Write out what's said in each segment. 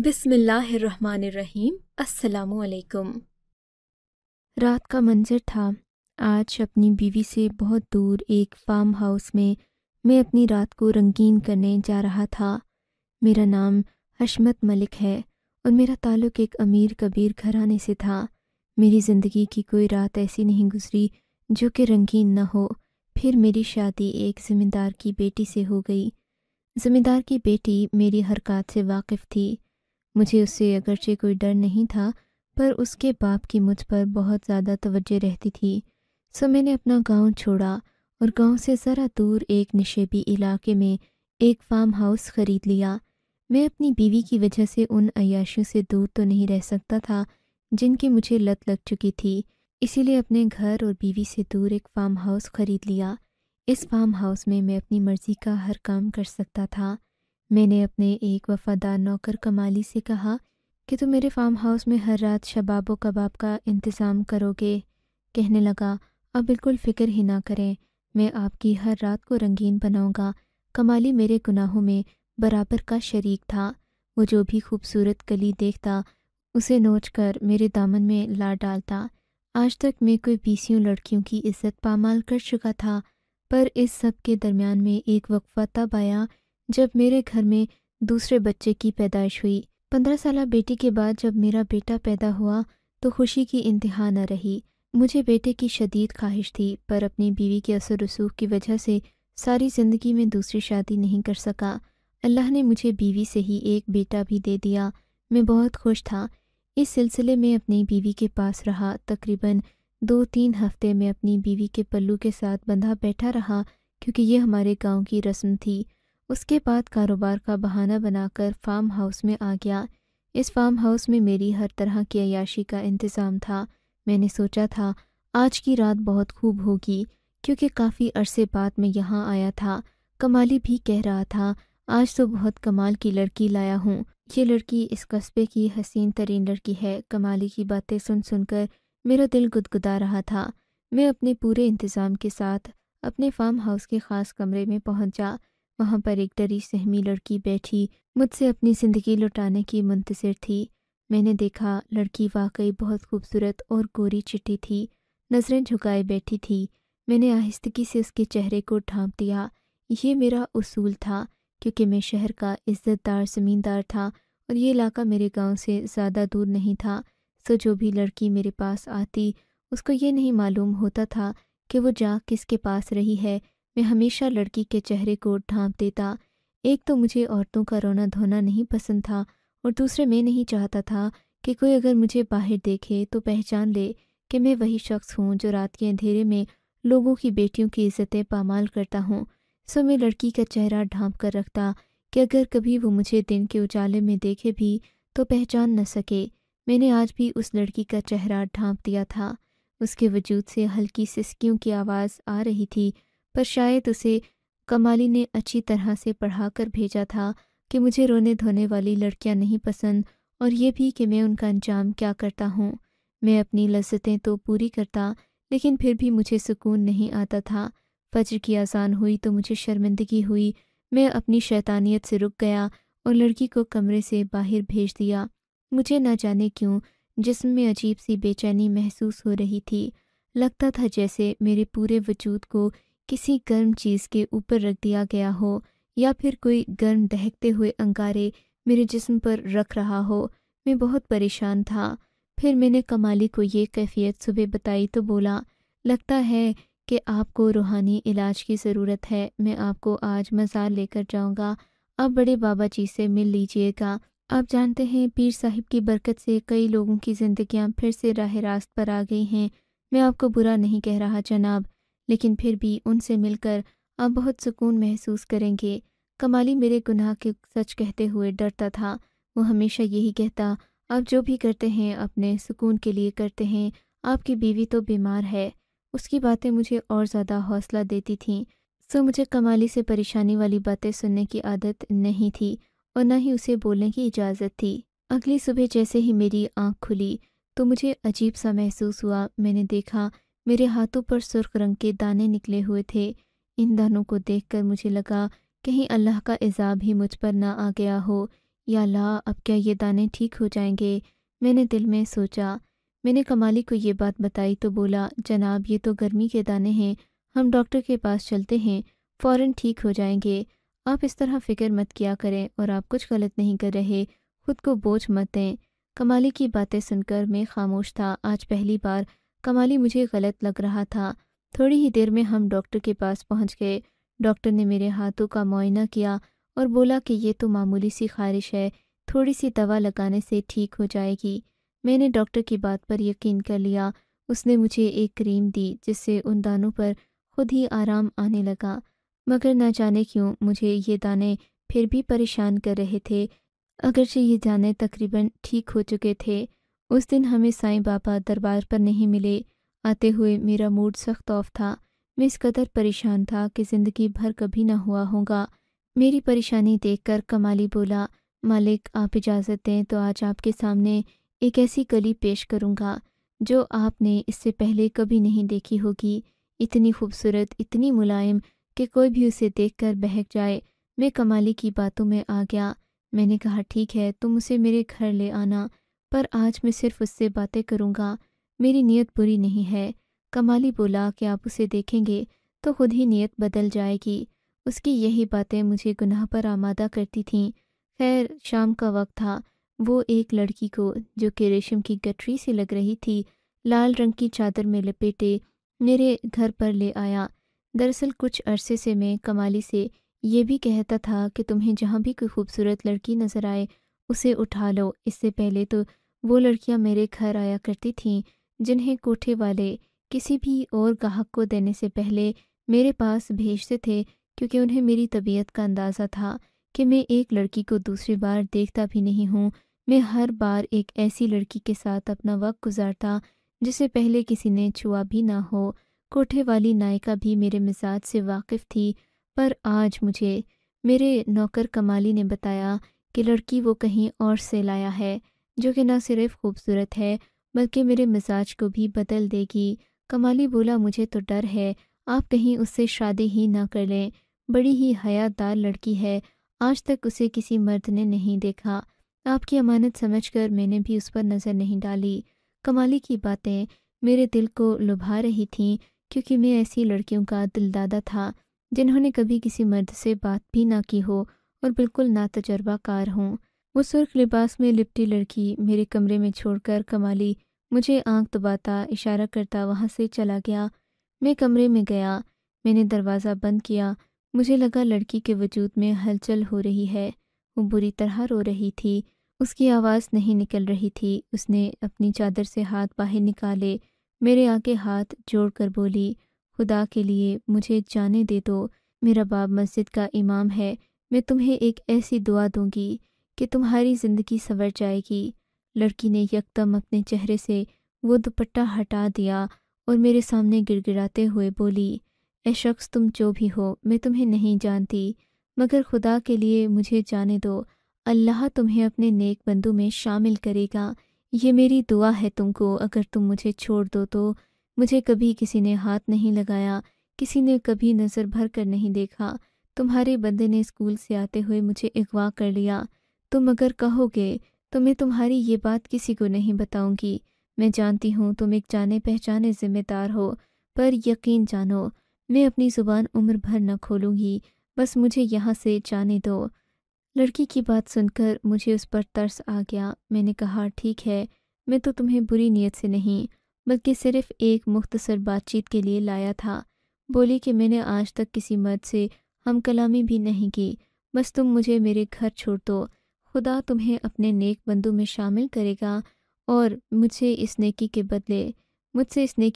بسم اللہ الرحمن الرحیم۔ السلام علیکم۔ رات کا منظر تھا۔ آج اپنی بیوی سے بہت دور ایک فارم ہاؤس میں اپنی رات کو رنگین کرنے جا رہا تھا۔ میرا نام حشمت ملک ہے اور میرا تعلق ایک امیر کبیر گھرانے سے تھا۔ میری زندگی کی کوئی رات ایسی نہیں گزری جو کہ رنگین نہ ہو۔ پھر میری شادی ایک زمیندار کی بیٹی سے ہو گئی۔ زمیندار کی بیٹی میری حرکات سے واقف تھی۔ مجھے اس سے اگرچہ کوئی ڈر نہیں تھا، پر اس کے باپ کی مجھ پر بہت زیادہ توجہ رہتی تھی۔ سو میں نے اپنا گاؤں چھوڑا اور گاؤں سے ذرا دور ایک نشیبی علاقے میں ایک فارم ہاؤس خرید لیا۔ میں اپنی بیوی کی وجہ سے ان عیاشیوں سے دور تو نہیں رہ سکتا تھا جن کی مجھے لت لگ چکی تھی، اسی لیے اپنے گھر اور بیوی سے دور ایک فارم ہاؤس خرید لیا۔ اس فارم ہاؤس میں اپنی مرضی کا ہر کام کر سکتا تھا۔ میں نے اپنے ایک وفادار نوکر کمالی سے کہا کہ تم میرے فارم ہاؤس میں ہر رات شباب و کباب کا انتظام کرو گے۔ کہنے لگا، آپ بالکل فکر ہی نہ کریں، میں آپ کی ہر رات کو رنگین بناؤں گا۔ کمالی میرے گناہوں میں برابر کا شریک تھا۔ وہ جو بھی خوبصورت کلی دیکھتا اسے نوچ کر میرے دامن میں لا ڈالتا۔ آج تک میں کوئی 20 لڑکیوں کی عزت پامال کر چکا تھا، پر اس سب کے درمیان میں ایک وقفہ تب آیا جب میرے گھر میں دوسرے بچے کی پیدائش ہوئی۔ 15 سالہ بیٹی کے بعد جب میرا بیٹا پیدا ہوا تو خوشی کی انتہا نہ رہی۔ مجھے بیٹے کی شدید خواہش تھی، پر اپنی بیوی کے اثر رسوخ کی وجہ سے ساری زندگی میں دوسری شادی نہیں کر سکا۔ اللہ نے مجھے بیوی سے ہی ایک بیٹا بھی دے دیا۔ میں بہت خوش تھا۔ اس سلسلے میں اپنی بیوی کے پاس رہا۔ تقریباً 2-3 ہفتے میں اپنی بیوی کے پلو کے ساتھ بندھا بیٹھا رہا، کیونکہ یہ ہمارے گاؤں کی رسم تھی۔ اس کے بعد کاروبار کا بہانہ بنا کر فارم ہاؤس میں آ گیا۔ اس فارم ہاؤس میں میری ہر طرح کی عیاشی کا انتظام تھا۔ میں نے سوچا تھا آج کی رات بہت خوب ہوگی، کیونکہ کافی عرصے بعد میں یہاں آیا تھا۔ کمالی بھی کہہ رہا تھا، آج تو بہت کمال کی لڑکی لایا ہوں۔ یہ لڑکی اس قصبے کی حسین ترین لڑکی ہے۔ کمالی کی باتیں سن سن کر میرا دل گدگدا رہا تھا۔ میں اپنے پورے انتظام کے ساتھ اپنے فارم ہاؤس کے خاص کمرے میں پہنچا۔ وہاں پر ایک ڈری سہمی لڑکی بیٹھی مجھ سے اپنی زندگی لوٹانے کی منتظر تھی۔ میں نے دیکھا لڑکی واقعی بہت خوبصورت اور گوری چٹی تھی، نظریں جھکائے بیٹھی تھی۔ میں نے آہستگی سے اس کے چہرے کو ڈھانپ دیا۔ یہ میرا اصول تھا، کیونکہ میں شہر کا عزت دار زمیندار تھا اور یہ علاقہ میرے گاؤں سے زیادہ دور نہیں تھا۔ سو جو بھی لڑکی میرے پاس آتی اس کو یہ نہیں معلوم ہوتا تھا کہ وہ جا کس کے پاس رہی ہے۔ میں ہمیشہ لڑکی کے چہرے کو ڈھانپ دیتا۔ ایک تو مجھے عورتوں کا رونا دھونا نہیں پسند تھا، اور دوسرے میں نہیں چاہتا تھا کہ کوئی اگر مجھے باہر دیکھے تو پہچان لے کہ میں وہی شخص ہوں جو رات کے اندھیرے میں لوگوں کی بیٹیوں کی عزتیں پامال کرتا ہوں۔ سو میں لڑکی کا چہرہ ڈھانپ کر رکھتا کہ اگر کبھی وہ مجھے دن کے اجالے میں دیکھے بھی تو پہچان نہ سکے۔ میں نے آج بھی اس لڑکی کا چہرہ ڈھانپ دیا تھا۔ اس کے وجود سے ہلکی سسکیوں کی آواز آ رہی تھی، پر شاید اسے کمالی نے اچھی طرح سے پڑھا کر بھیجا تھا کہ مجھے رونے دھونے والی لڑکیاں نہیں پسند، اور یہ بھی کہ میں ان کا انجام کیا کرتا ہوں۔ میں اپنی لذتیں تو پوری کرتا، لیکن پھر بھی مجھے سکون نہیں آتا تھا۔ فجر کی اذان ہوئی تو مجھے شرمندگی ہوئی۔ میں اپنی شیطانیت سے رک گیا اور لڑکی کو کمرے سے باہر بھیج دیا۔ مجھے نہ جانے کیوں جسم میں عجیب سی بے چینی محسوس ہو رہی تھی۔ لگتا تھا جیسے میرے پورے وجود کو کسی گرم چیز کے اوپر رکھ دیا گیا ہو، یا پھر کوئی گرم دہکتے ہوئے انگارے میرے جسم پر رکھ رہا ہو۔ میں بہت پریشان تھا۔ پھر میں نے کمالی کو یہ کیفیت صبح بتائی تو بولا، لگتا ہے کہ آپ کو روحانی علاج کی ضرورت ہے۔ میں آپ کو آج مزار لے کر جاؤں گا، آپ بڑے بابا جی سے مل لیجئے گا۔ آپ جانتے ہیں پیر صاحب کی برکت سے کئی لوگوں کی زندگیاں پھر سے راہ راست پر آ گئی ہیں۔ میں آپ کو برا نہیں کہہ رہا جناب، لیکن پھر بھی ان سے مل کر آپ بہت سکون محسوس کریں گے۔ کمالی میرے گناہ کے سچ کہتے ہوئے ڈرتا تھا۔ وہ ہمیشہ یہی کہتا، آپ جو بھی کرتے ہیں اپنے سکون کے لیے کرتے ہیں، آپ کی بیوی تو بیمار ہے۔ اس کی باتیں مجھے اور زیادہ حوصلہ دیتی تھیں۔ سو مجھے کمالی سے پریشانی والی باتیں سننے کی عادت نہیں تھی، اور نہ ہی اسے بولنے کی اجازت تھی۔ اگلی صبح جیسے ہی میری آنکھ کھلی تو مجھے عجیب سا محسوس ہوا۔ میں نے دیکھا میرے ہاتھوں پر سرخ رنگ کے دانے نکلے ہوئے تھے۔ ان دانوں کو دیکھ کر مجھے لگا کہیں اللہ کا عذاب ہی مجھ پر نہ آ گیا ہو۔ یا اللہ اب کیا یہ دانے ٹھیک ہو جائیں گے؟ میں نے دل میں سوچا۔ میں نے کمالی کو یہ بات بتائی تو بولا جناب یہ تو گرمی کے دانے ہیں، ہم ڈاکٹر کے پاس چلتے ہیں، فوراً ٹھیک ہو جائیں گے۔ آپ اس طرح فکر مت کیا کریں اور آپ کچھ غلط نہیں کر رہے، خود کو بوجھ مت دیں۔ کمالی کی باتیں سن کر میں خاموش تھا۔ آج پہلی بار کمالی مجھے غلط لگ رہا تھا۔ تھوڑی ہی دیر میں ہم ڈاکٹر کے پاس پہنچ گئے۔ ڈاکٹر نے میرے ہاتھوں کا معائنہ کیا اور بولا کہ یہ تو معمولی سی خارش ہے، تھوڑی سی دوا لگانے سے ٹھیک ہو جائے گی۔ میں نے ڈاکٹر کی بات پر یقین کر لیا۔ اس نے مجھے ایک کریم دی جس سے ان دانوں پر خود ہی آرام آنے لگا، مگر نہ جانے کیوں مجھے یہ دانے پھر بھی پریشان کر رہے تھے، اگرچہ یہ دانے تقریباً ٹھیک ہو چکے تھے۔ اس دن ہمیں سائیں بابا دربار پر نہیں ملے۔ آتے ہوئے میرا موڈ سخت آف تھا۔ میں اس قدر پریشان تھا کہ زندگی بھر کبھی نہ ہوا ہوگا۔ میری پریشانی دیکھ کر کمالی بولا مالک آپ اجازت دیں تو آج آپ کے سامنے ایک ایسی کلی پیش کروں گا جو آپ نے اس سے پہلے کبھی نہیں دیکھی ہوگی، اتنی خوبصورت، اتنی ملائم کہ کوئی بھی اسے دیکھ کر بہک جائے۔ میں کمالی کی باتوں میں آ گیا۔ میں نے کہا ٹھیک ہے تم اسے میرے گھر لے آنا، پر آج میں صرف اس سے باتیں کروں گا، میری نیت بری نہیں ہے۔ کمالی بولا کہ آپ اسے دیکھیں گے تو خود ہی نیت بدل جائے گی۔ اس کی یہی باتیں مجھے گناہ پر آمادہ کرتی تھیں۔ خیر شام کا وقت تھا۔ وہ ایک لڑکی کو جو کہ ریشم کی گٹری سی لگ رہی تھی لال رنگ کی چادر میں لپیٹے میرے گھر پر لے آیا۔ دراصل کچھ عرصے سے میں کمالی سے یہ بھی کہتا تھا کہ تمہیں جہاں بھی کوئی خوبصورت لڑکی نظر آئے اسے اٹھا لو۔ اس سے پہلے تو وہ لڑکیاں میرے گھر آیا کرتی تھیں جنہیں کوٹھے والے کسی بھی اور گاہک کو دینے سے پہلے میرے پاس بھیجتے تھے، کیونکہ انہیں میری طبیعت کا اندازہ تھا کہ میں ایک لڑکی کو دوسری بار دیکھتا بھی نہیں ہوں۔ میں ہر بار ایک ایسی لڑکی کے ساتھ اپنا وقت گزارتا جسے پہلے کسی نے چھوا بھی نہ ہو۔ کوٹھے والی نائکا بھی میرے مزاج سے واقف تھی، پر آج مجھے میرے نوکر کمالی نے بتایا کہ لڑکی وہ کہیں اور سے لایا ہے جو کہ نہ صرف خوبصورت ہے بلکہ میرے مزاج کو بھی بدل دے گی۔ کمالی بولا مجھے تو ڈر ہے آپ کہیں اس سے شادی ہی نہ کر لیں، بڑی ہی حیات دار لڑکی ہے، آج تک اسے کسی مرد نے نہیں دیکھا۔ آپ کی امانت سمجھ کر میں نے بھی اس پر نظر نہیں ڈالی۔ کمالی کی باتیں میرے دل کو لبھا رہی تھیں، کیونکہ میں ایسی لڑکیوں کا دل دادا تھا جنہوں نے کبھی کسی مرد سے بات بھی نہ کی ہو اور بالکل نا تجربہ کار ہوں۔ وہ سرخ لباس میں لپٹی لڑکی میرے کمرے میں چھوڑ کر کمالی مجھے آنکھ دباتا اشارہ کرتا وہاں سے چلا گیا۔ میں کمرے میں گیا، میں نے دروازہ بند کیا۔ مجھے لگا لڑکی کے وجود میں ہلچل ہو رہی ہے، وہ بری طرح رو رہی تھی، اس کی آواز نہیں نکل رہی تھی۔ اس نے اپنی چادر سے ہاتھ باہر نکالے، میرے آگے ہاتھ جوڑ کر بولی خدا کے لیے مجھے جانے دے دو، میرا باپ مسجد کا امام ہے، میں تمہیں ایک ایسی دعا دوں گی کہ تمہاری زندگی سنور جائے گی۔ لڑکی نے یکدم اپنے چہرے سے وہ دوپٹہ ہٹا دیا اور میرے سامنے گڑ گڑاتے ہوئے بولی اے شخص تم جو بھی ہو میں تمہیں نہیں جانتی، مگر خدا کے لیے مجھے جانے دو، اللہ تمہیں اپنے نیک بندوں میں شامل کرے گا، یہ میری دعا ہے تم کو۔ اگر تم مجھے چھوڑ دو تو مجھے کبھی کسی نے ہاتھ نہیں لگایا، کسی نے کبھی نظر بھر کر نہیں دیکھا، تمہارے بندے نے اسکول سے آتے ہوئے مجھے اغوا کر لیا، تم اگر کہو گے تو میں تمہاری یہ بات کسی کو نہیں بتاؤں گی۔ میں جانتی ہوں تم ایک جانے پہچانے ذمہ دار ہو، پر یقین جانو میں اپنی زبان عمر بھر نہ کھولوں گی، بس مجھے یہاں سے جانے دو۔ لڑکی کی بات سن کر مجھے اس پر ترس آ گیا۔ میں نے کہا ٹھیک ہے، میں تو تمہیں بری نیت سے نہیں بلکہ صرف ایک مختصر بات چیت کے لیے لایا تھا۔ بولی کہ میں نے آج تک کسی مرد سے ہم کلامی بھی نہیں کی، بس تم مجھے میرے گھر چھوڑ دو، خدا تمہیں اپنے نیک بندوں میں شامل کرے گا اور مجھ سے اس نیکی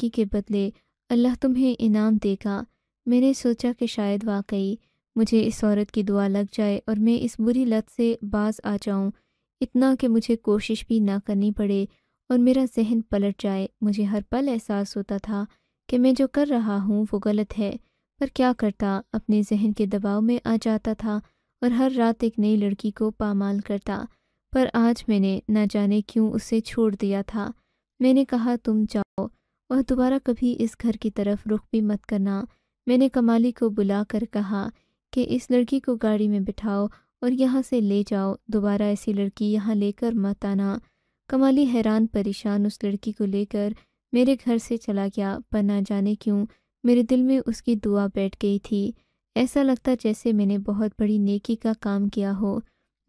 کے بدلے اللہ تمہیں انعام دے گا۔ میں نے سوچا کہ شاید واقعی مجھے اس عورت کی دعا لگ جائے اور میں اس بری لت سے باز آ جاؤں، اتنا کہ مجھے کوشش بھی نہ کرنی پڑے اور میرا ذہن پلٹ جائے۔ مجھے ہر پل احساس ہوتا تھا کہ میں جو کر رہا ہوں وہ غلط ہے، پر کیا کرتا، اپنے ذہن کے دباؤ میں آ جاتا تھا اور ہر رات ایک نئی لڑکی کو پامال کرتا۔ پر آج میں نے نہ جانے کیوں اسے چھوڑ دیا تھا۔ میں نے کہا تم جاؤ اور دوبارہ کبھی اس گھر کی طرف رخ بھی مت کرنا۔ میں نے کمالی کو بلا کر کہا کہ اس لڑکی کو گاڑی میں بٹھاؤ اور یہاں سے لے جاؤ، دوبارہ ایسی لڑکی یہاں لے کر مت آنا۔ کمالی حیران پریشان اس لڑکی کو لے کر میرے گھر سے چلا گیا، پر نہ جانے کیوں میرے دل میں اس کی دعا بیٹھ گئی تھی۔ ایسا لگتا جیسے میں نے بہت بڑی نیکی کا کام کیا ہو۔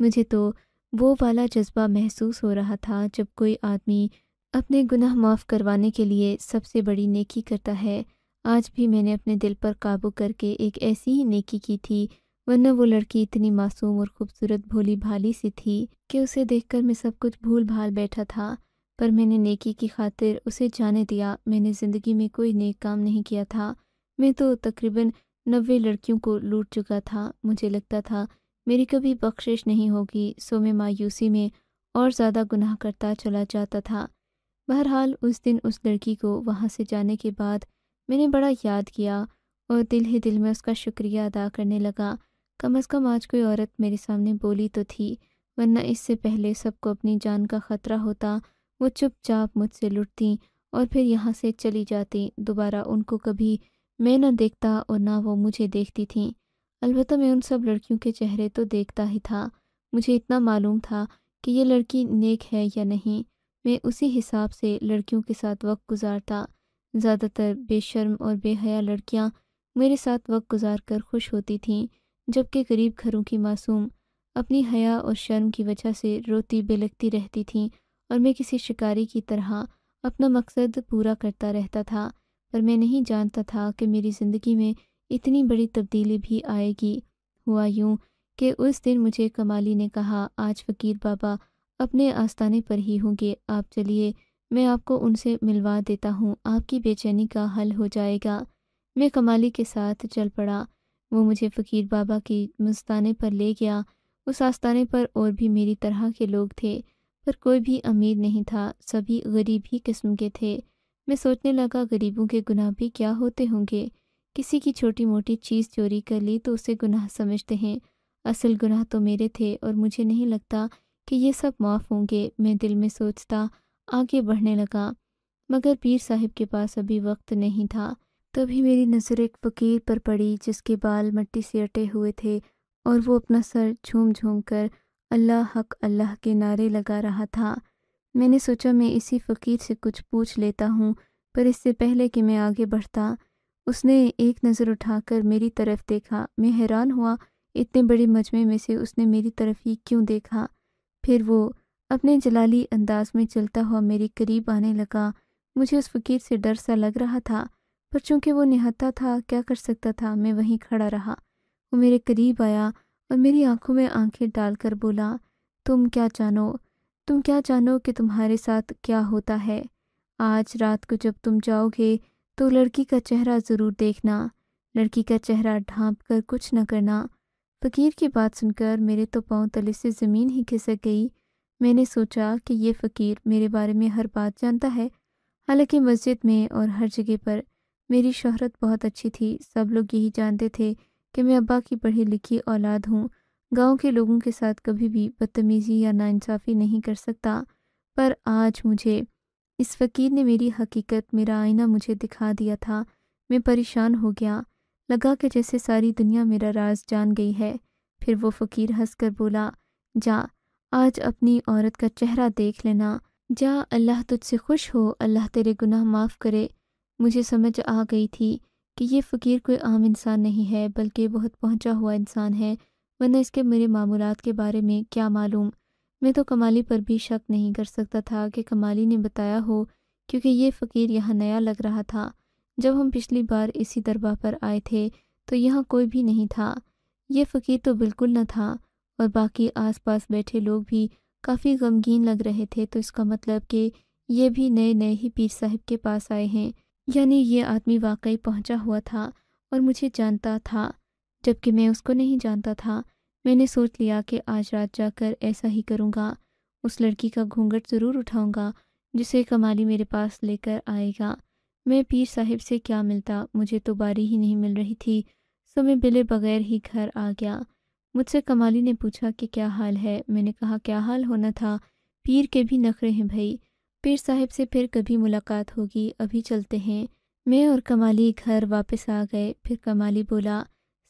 مجھے تو وہ والا جذبہ محسوس ہو رہا تھا جب کوئی آدمی اپنے گناہ معاف کروانے کے لیے سب سے بڑی نیکی کرتا ہے۔ آج بھی میں نے اپنے دل پر قابو کر کے ایک ایسی ہی نیکی کی تھی، ورنہ وہ لڑکی اتنی معصوم اور خوبصورت بھولی بھالی سی تھی کہ اسے دیکھ کر میں سب کچھ بھول بھال بیٹھا تھا، پر میں نے نیکی کی خاطر اسے جانے دیا۔ میں نے زندگی میں کوئی نیک کام نہیں کیا تھا، میں تو تقریباً 90 لڑکیوں کو لوٹ چکا تھا۔ مجھے لگتا تھا میری کبھی بخشش نہیں ہوگی، سو میں مایوسی میں اور زیادہ گناہ کرتا چلا جاتا تھا۔ بہرحال اس دن اس لڑکی کو وہاں سے جانے کے بعد میں نے بڑا یاد کیا اور دل ہی دل میں اس کا شکریہ ادا کرنے لگا۔ کم از کم آج کوئی عورت میرے سامنے بولی تو تھی، ورنہ اس سے پہلے سب کو اپنی جان کا خطرہ ہوتا، وہ چپ چاپ مجھ سے لٹتیں اور پھر یہاں سے چلی جاتیں۔ دوبارہ ان کو کبھی میں نہ دیکھتا اور نہ وہ مجھے دیکھتی تھیں۔ البتہ میں ان سب لڑکیوں کے چہرے تو دیکھتا ہی تھا، مجھے اتنا معلوم تھا کہ یہ لڑکی نیک ہے یا نہیں۔ میں اسی حساب سے لڑکیوں کے ساتھ وقت گزارتا۔ زیادہ تر بے شرم اور بے حیا لڑکیاں میرے ساتھ وقت گزار کر خوش ہوتی تھیں، جبکہ غریب گھروں کی معصوم اپنی حیا اور شرم کی وجہ سے روتی بلکتی رہتی تھیں، اور میں کسی شکاری کی طرح اپنا مقصد پورا کرتا رہتا تھا۔ پر میں نہیں جانتا تھا کہ میری زندگی میں اتنی بڑی تبدیلی بھی آئے گی۔ ہوا یوں کہ اس دن مجھے کمالی نے کہا، آج فقیر بابا اپنے آستانے پر ہی ہوں گے، آپ چلیے، میں آپ کو ان سے ملوا دیتا ہوں، آپ کی بے چینی کا حل ہو جائے گا۔ میں کمالی کے ساتھ چل پڑا۔ وہ مجھے فقیر بابا کی مستانے پر لے گیا۔ اس آستانے پر اور بھی میری طرح کے لوگ تھے، پر کوئی بھی امیر نہیں تھا، سبھی غریب ہی قسم کے تھے۔ میں سوچنے لگا غریبوں کے گناہ بھی کیا ہوتے ہوں گے، کسی کی چھوٹی موٹی چیز چوری کر لی تو اسے گناہ سمجھتے ہیں، اصل گناہ تو میرے تھے اور مجھے نہیں لگتا کہ یہ سب معاف ہوں گے۔ میں دل میں سوچتا آگے بڑھنے لگا، مگر پیر صاحب کے پاس ابھی وقت نہیں تھا۔ تبھی میری نظر ایک فقیر پر پڑی جس کے بال مٹی سے اٹے ہوئے تھے اور وہ اپنا سر جھوم جھوم کر اللہ حق اللہ کے نعرے لگا رہا تھا۔ میں نے سوچا میں اسی فقیر سے کچھ پوچھ لیتا ہوں، پر اس سے پہلے کہ میں آگے بڑھتا اس نے ایک نظر اٹھا کر میری طرف دیکھا۔ میں حیران ہوا، اتنے بڑے مجمع میں سے اس نے میری طرف ہی کیوں دیکھا؟ پھر وہ اپنے جلالی انداز میں چلتا ہوا میرے قریب آنے لگا۔ مجھے اس فقیر سے ڈر سا لگ رہا تھا، پر چونکہ وہ نہتا تھا کیا کر سکتا تھا، میں وہیں کھڑا رہا۔ وہ میرے قریب آیا اور میری آنکھوں میں آنکھیں ڈال کر بولا، تم کیا جانو کہ تمہارے ساتھ کیا ہوتا ہے؟ آج رات کو جب تم جاؤ گے تو لڑکی کا چہرہ ضرور دیکھنا، لڑکی کا چہرہ ڈھانپ کر کچھ نہ کرنا۔ فقیر کی بات سن کر میرے تو پاؤں تلے سے زمین ہی کھسک گئی۔ میں نے سوچا کہ یہ فقیر میرے بارے میں ہر بات جانتا ہے، حالانکہ مسجد میں اور ہر جگہ پر میری شہرت بہت اچھی تھی۔ سب لوگ یہی جانتے تھے کہ میں ابا کی پڑھی لکھی اولاد ہوں، گاؤں کے لوگوں کے ساتھ کبھی بھی بدتمیزی یا ناانصافی نہیں کر سکتا۔ پر آج مجھے اس فقیر نے میری حقیقت، میرا آئینہ مجھے دکھا دیا تھا۔ میں پریشان ہو گیا، لگا کہ جیسے ساری دنیا میرا راز جان گئی ہے۔ پھر وہ فقیر ہنس کر بولا، جا آج اپنی عورت کا چہرہ دیکھ لینا، جا، اللہ تجھ سے خوش ہو، اللہ تیرے گناہ معاف کرے۔ مجھے سمجھ آ گئی تھی کہ یہ فقیر کوئی عام انسان نہیں ہے، بلکہ بہت پہنچا ہوا انسان ہے، ورنہ اس کے میرے معمولات کے بارے میں کیا معلوم۔ میں تو کمالی پر بھی شک نہیں کر سکتا تھا کہ کمالی نے بتایا ہو، کیونکہ یہ فقیر یہاں نیا لگ رہا تھا۔ جب ہم پچھلی بار اسی دربار پر آئے تھے تو یہاں کوئی بھی نہیں تھا، یہ فقیر تو بالکل نہ تھا، اور باقی آس پاس بیٹھے لوگ بھی کافی غمگین لگ رہے تھے، تو اس کا مطلب کہ یہ بھی نئے ہی پیر صاحب کے پاس آئے ہیں، یعنی یہ آدمی واقعی پہنچا ہوا تھا اور مجھے جانتا تھا، جبکہ میں اس کو نہیں جانتا تھا۔ میں نے سوچ لیا کہ آج رات جا کر ایسا ہی کروں گا، اس لڑکی کا گھونگھٹ ضرور اٹھاؤں گا جسے کمالی میرے پاس لے کر آئے گا۔ میں پیر صاحب سے کیا ملتا، مجھے تو باری ہی نہیں مل رہی تھی، سو میں بلے بغیر ہی گھر آ گیا۔ مجھ سے کمالی نے پوچھا کہ کیا حال ہے؟ میں نے کہا کیا حال ہونا تھا، پیر کے بھی نخرے ہیں بھائی، پیر صاحب سے پھر کبھی ملاقات ہوگی، ابھی چلتے ہیں۔ میں اور کمالی گھر واپس آ گئے۔ پھر کمالی بولا،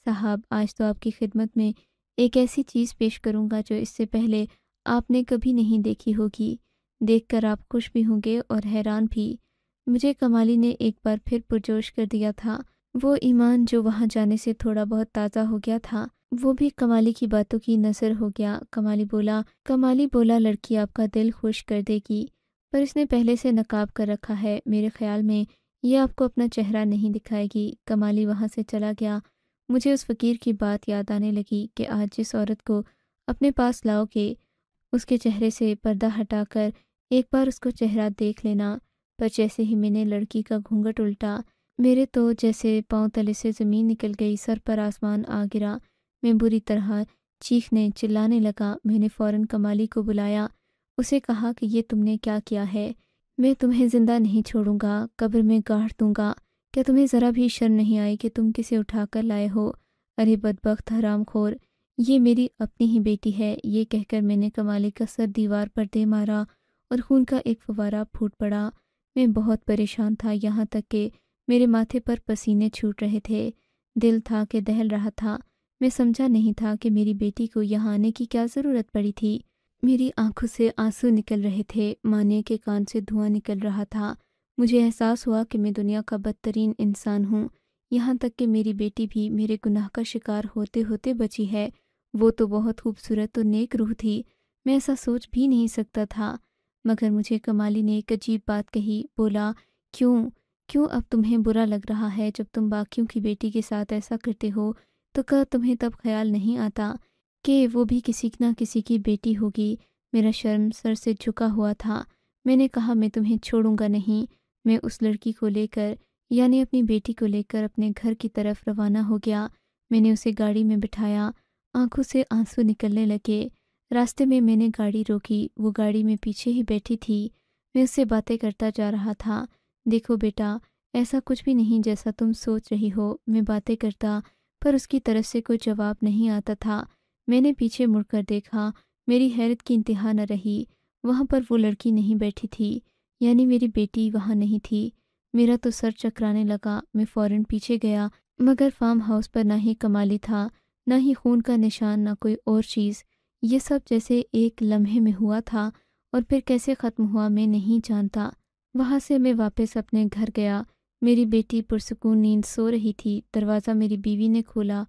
صاحب آج تو آپ کی خدمت میں ایک ایسی چیز پیش کروں گا جو اس سے پہلے آپ نے کبھی نہیں دیکھی ہوگی۔ دیکھ کر آپ خوش بھی ہوں گے اور حیران بھی۔ مجھے کمالی نے ایک بار پھر پرجوش کر دیا تھا۔ وہ ایمان جو وہاں جانے سے تھوڑا بہت تازہ ہو گیا تھا، وہ بھی کمالی کی باتوں کی نظر ہو گیا۔ کمالی بولا لڑکی آپ کا دل خوش کر دے گی، پر اس نے پہلے سے نقاب کر رکھا ہے۔ میرے خیال میں یہ آپ کو اپنا چہرہ نہیں دکھائے گی۔ کمالی وہاں سے چلا گیا۔ مجھے اس فقیر کی بات یاد آنے لگی کہ آج جس عورت کو اپنے پاس لاؤ گے اس کے چہرے سے پردہ ہٹا کر ایک بار اس کو چہرہ دیکھ لینا۔ پر جیسے ہی میں نے لڑکی کا گھونگھٹ الٹا، میرے تو جیسے پاؤں تلے سے زمین نکل گئی، سر پر آسمان آ گرا۔ میں بری طرح چیخنے چلانے لگا۔ میں نے فوراً کمالی کو بلایا، اسے کہا کہ یہ تم نے کیا کیا ہے؟ میں تمہیں زندہ نہیں چھوڑوں گا، قبر میں گاڑ دوں گا۔ کیا تمہیں ذرا بھی شرم نہیں آئی کہ تم کسے اٹھا کر لائے ہو؟ ارے بدبخت حرام خور، یہ میری اپنی ہی بیٹی ہے۔ یہ کہہ کر میں نے کمالی کا سر دیوار پر دے مارا اور خون کا ایک فوارہ پھوٹ پڑا۔ میں بہت پریشان تھا، یہاں تک کہ میرے ماتھے پر پسینے چھوٹ رہے تھے۔ دل تھا کہ دہل رہا تھا۔ میں سمجھا نہیں تھا کہ میری بیٹی کو یہاں آنے کی کیا ضرورت پڑی تھی۔ میری آنکھوں سے آنسو نکل رہے تھے، مانے کے کان سے دھواں نکل رہا تھا۔ مجھے احساس ہوا کہ میں دنیا کا بدترین انسان ہوں، یہاں تک کہ میری بیٹی بھی میرے گناہ کا شکار ہوتے ہوتے بچی ہے۔ وہ تو بہت خوبصورت اور نیک روح تھی، میں ایسا سوچ بھی نہیں سکتا تھا۔ مگر مجھے کمالی نے ایک عجیب بات کہی، بولا کیوں اب تمہیں برا لگ رہا ہے؟ جب تم باقیوں کی بیٹی کے ساتھ ایسا کرتے ہو تو کیا تمہیں تب خیال نہیں آتا کہ وہ بھی کسی نہ کسی کی بیٹی ہوگی؟ میرا شرم سر سے جھکا ہوا تھا۔ میں نے کہا میں تمہیں چھوڑوں گا نہیں۔ میں اس لڑکی کو لے کر یعنی اپنی بیٹی کو لے کر اپنے گھر کی طرف روانہ ہو گیا۔ میں نے اسے گاڑی میں بٹھایا، آنکھوں سے آنسو نکلنے لگے۔ راستے میں نے گاڑی روکی، وہ گاڑی میں پیچھے ہی بیٹھی تھی۔ میں اس سے باتیں کرتا جا رہا تھا۔ دیکھو بیٹا، ایسا کچھ بھی نہیں جیسا تم سوچ رہی ہو۔ میں باتیں کرتا پر اس کی طرف سے کوئی جواب نہیں آتا تھا۔ میں نے پیچھے مڑ کر دیکھا، میری حیرت کی انتہا نہ رہی۔ وہاں پر وہ لڑکی نہیں بیٹھی تھی، یعنی میری بیٹی وہاں نہیں تھی۔ میرا تو سر چکرانے لگا۔ میں فوراً پیچھے گیا، مگر فارم ہاؤس پر نہ ہی کمالی تھا، نہ ہی خون کا نشان، نہ کوئی اور چیز۔ یہ سب جیسے ایک لمحے میں ہوا تھا اور پھر کیسے ختم ہوا میں نہیں جانتا۔ وہاں سے میں واپس اپنے گھر گیا۔ میری بیٹی پرسکون نیند سو رہی تھی۔ دروازہ میری بیوی نے کھولا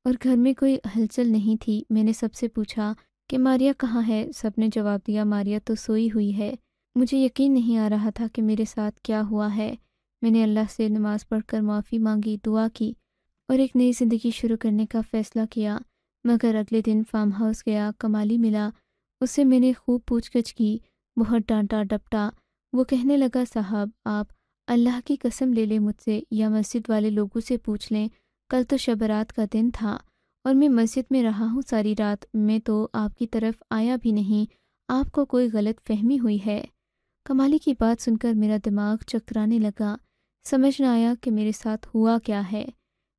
اور گھر میں کوئی ہلچل نہیں تھی۔ میں نے سب سے پوچھا کہ ماریا کہاں ہے؟ سب نے جواب دیا ماریا تو سوئی ہوئی ہے۔ مجھے یقین نہیں آ رہا تھا کہ میرے ساتھ کیا ہوا ہے۔ میں نے اللہ سے نماز پڑھ کر معافی مانگی، دعا کی اور ایک نئی زندگی شروع کرنے کا فیصلہ کیا۔ مگر اگلے دن فارم ہاؤس گیا، کمالی ملا، اس سے میں نے خوب پوچھ گچھ کی، بہت ڈانٹا ڈپٹا۔ وہ کہنے لگا صاحب آپ اللہ کی قسم لے لیں مجھ سے یا مسجد والے لوگوں سے پوچھ لیں، کل تو شب برات کا دن تھا اور میں مسجد میں رہا ہوں ساری رات، میں تو آپ کی طرف آیا بھی نہیں، آپ کو کوئی غلط فہمی ہوئی ہے۔ کمالی کی بات سن کر میرا دماغ چکرانے لگا، سمجھ نہ آیا کہ میرے ساتھ ہوا کیا ہے۔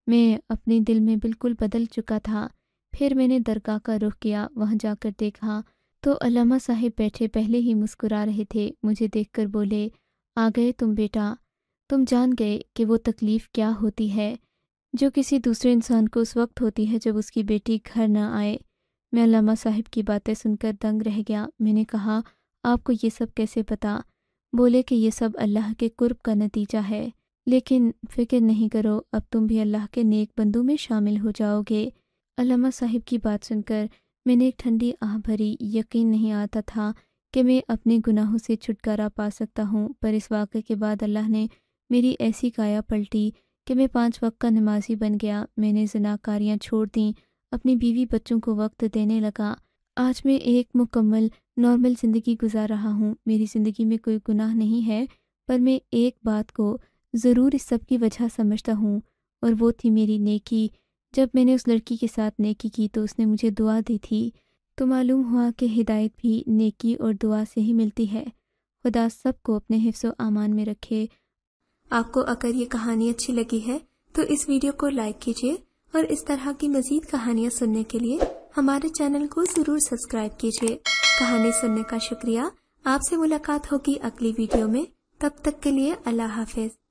میں اپنے دل میں بالکل بدل چکا تھا۔ پھر میں نے درگاہ کا رخ کیا، وہاں جا کر دیکھا تو علامہ صاحب بیٹھے پہلے ہی مسکرا رہے تھے۔ مجھے دیکھ کر بولے، آ گئے تم بیٹا، تم جان گئے کہ وہ تکلیف کیا ہوتی ہے جو کسی دوسرے انسان کو اس وقت ہوتی ہے جب اس کی بیٹی گھر نہ آئے۔ میں علامہ صاحب کی باتیں سن کر دنگ رہ گیا۔ میں نے کہا آپ کو یہ سب کیسے پتا؟ بولے کہ یہ سب اللہ کے قرب کا نتیجہ ہے، لیکن فکر نہیں کرو، اب تم بھی اللہ کے نیک بندوں میں شامل ہو جاؤ گے۔ علامہ صاحب کی بات سن کر میں نے ایک ٹھنڈی آہ بھری، یقین نہیں آتا تھا کہ میں اپنے گناہوں سے چھٹکارا پا سکتا ہوں۔ پر اس واقعے کے بعد اللہ نے میری ایسی کایا پلٹی کہ میں 5 وقت کا نمازی بن گیا۔ میں نے زناکاریاں چھوڑ دیں، اپنی بیوی بچوں کو وقت دینے لگا۔ آج میں ایک مکمل نارمل زندگی گزار رہا ہوں۔ میری زندگی میں کوئی گناہ نہیں ہے، پر میں ایک بات کو ضرور اس سب کی وجہ سمجھتا ہوں، اور وہ تھی میری نیکی۔ جب میں نے اس لڑکی کے ساتھ نیکی کی تو اس نے مجھے دعا دی تھی، تو معلوم ہوا کہ ہدایت بھی نیکی اور دعا سے ہی ملتی ہے۔ خدا سب کو اپنے حفظ و امان میں رکھے۔ آپ کو اگر یہ کہانی اچھی لگی ہے تو اس ویڈیو کو لائک کیجیے اور اس طرح کی مزید کہانیاں سننے کے لیے ہمارے چینل کو ضرور سبسکرائب کیجیے۔ کہانی سننے کا شکریہ۔ آپ سے ملاقات ہوگی اگلی ویڈیو میں، تب تک کے لیے اللہ حافظ۔